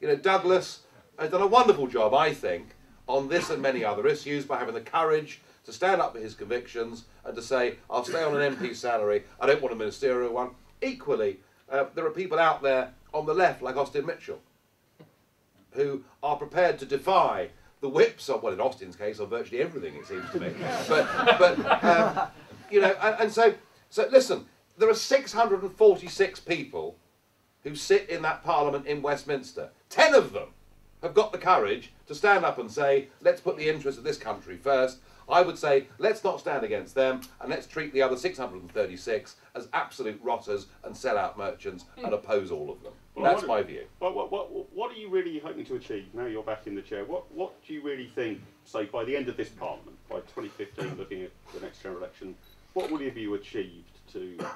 You know, Douglas has done a wonderful job, I think, on this and many other issues by having the courage to stand up for his convictions and to say, I'll stay on an MP salary, I don't want a ministerial one. Equally, there are people out there on the left, like Austin Mitchell, who are prepared to defy the whips of, well, in Austin's case, of virtually everything, it seems to me. But you know, and so listen, there are 646 people who sit in that Parliament in Westminster. 10 of them have got the courage to stand up and say, let's put the interests of this country first. I would say, let's not stand against them, and let's treat the other 636 as absolute rotters and sellout merchants and oppose all of them. Well, That's my view. What are you really hoping to achieve now you're back in the chair? What do you really think, say, by the end of this Parliament, by 2015, looking at the next general election, what will have you achieved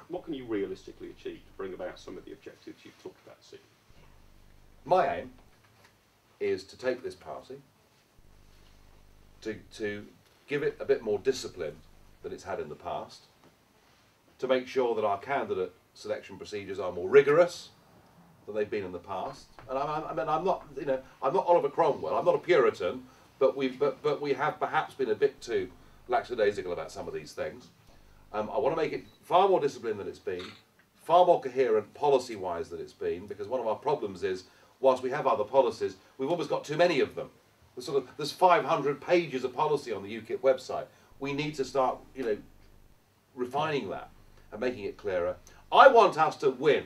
what can you realistically achieve to bring about some of the objectives you've talked about this evening? My aim is to take this party, to give it a bit more discipline than it's had in the past, to make sure that our candidate selection procedures are more rigorous than they've been in the past. And I'm not Oliver Cromwell. I'm not a Puritan, but we have perhaps been a bit too lackadaisical about some of these things. I want to make it far more disciplined than it's been, far more coherent policy-wise than it's been, because one of our problems is, whilst we have other policies, we've almost got too many of them. There's 500 pages of policy on the UKIP website. We need to start, refining that and making it clearer. I want us to win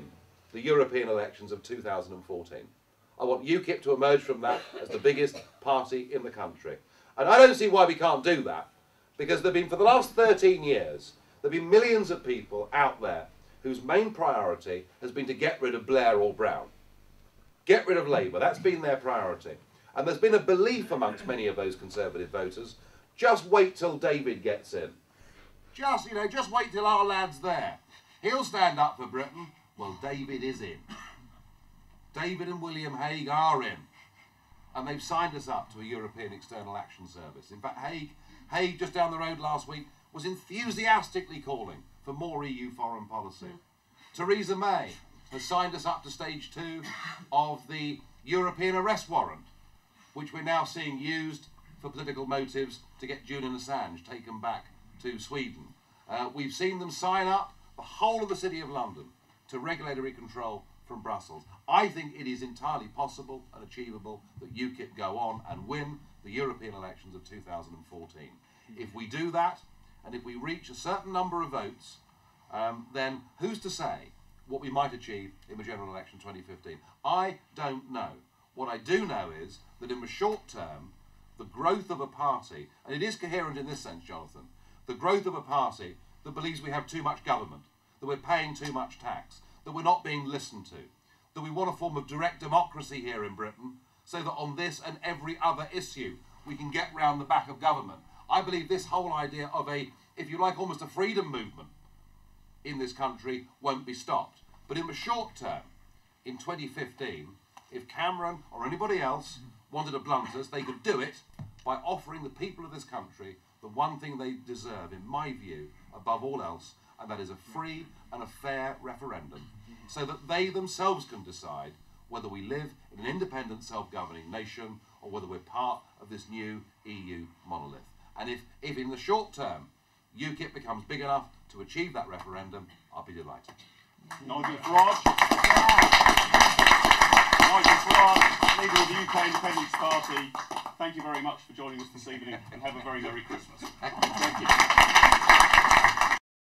the European elections of 2014. I want UKIP to emerge from that as the biggest party in the country. And I don't see why we can't do that, because for the last 13 years, there have been millions of people out there whose main priority has been to get rid of Blair or Brown. Get rid of Labour, that's been their priority. And there's been a belief amongst many of those Conservative voters, just wait till David gets in. Just wait till our lad's there. He'll stand up for Britain. Well, David is in. David and William Hague are in. And they've signed us up to a European External Action Service. In fact, Hague just down the road last week, was enthusiastically calling for more EU foreign policy. Theresa May has signed us up to stage 2 of the European arrest warrant, which we're now seeing used for political motives to get Julian Assange taken back to Sweden. We've seen them sign up the whole of the City of London to regulatory control from Brussels. I think it is entirely possible and achievable that UKIP go on and win the European elections of 2014. If we do that, and if we reach a certain number of votes, then who's to say what we might achieve in the general election 2015? I don't know. What I do know is that in the short term, the growth of a party, and it is coherent in this sense, Jonathan, the growth of a party that believes we have too much government, that we're paying too much tax, that we're not being listened to, that we want a form of direct democracy here in Britain, so that on this and every other issue we can get round the back of government. I believe this whole idea of if you like, almost a freedom movement in this country won't be stopped. But in the short term, in 2015, if Cameron or anybody else wanted to blunt us, they could do it by offering the people of this country the one thing they deserve, in my view, above all else, and that is a free and a fair referendum, so that they themselves can decide whether we live in an independent, self-governing nation or whether we're part of this new EU monolith. And if in the short term UKIP becomes big enough to achieve that referendum, I'll be delighted. Nigel Farage. Nigel Farage, leader of the UK Independence Party, thank you very much for joining us this evening, and have a very Merry Christmas. Thank you.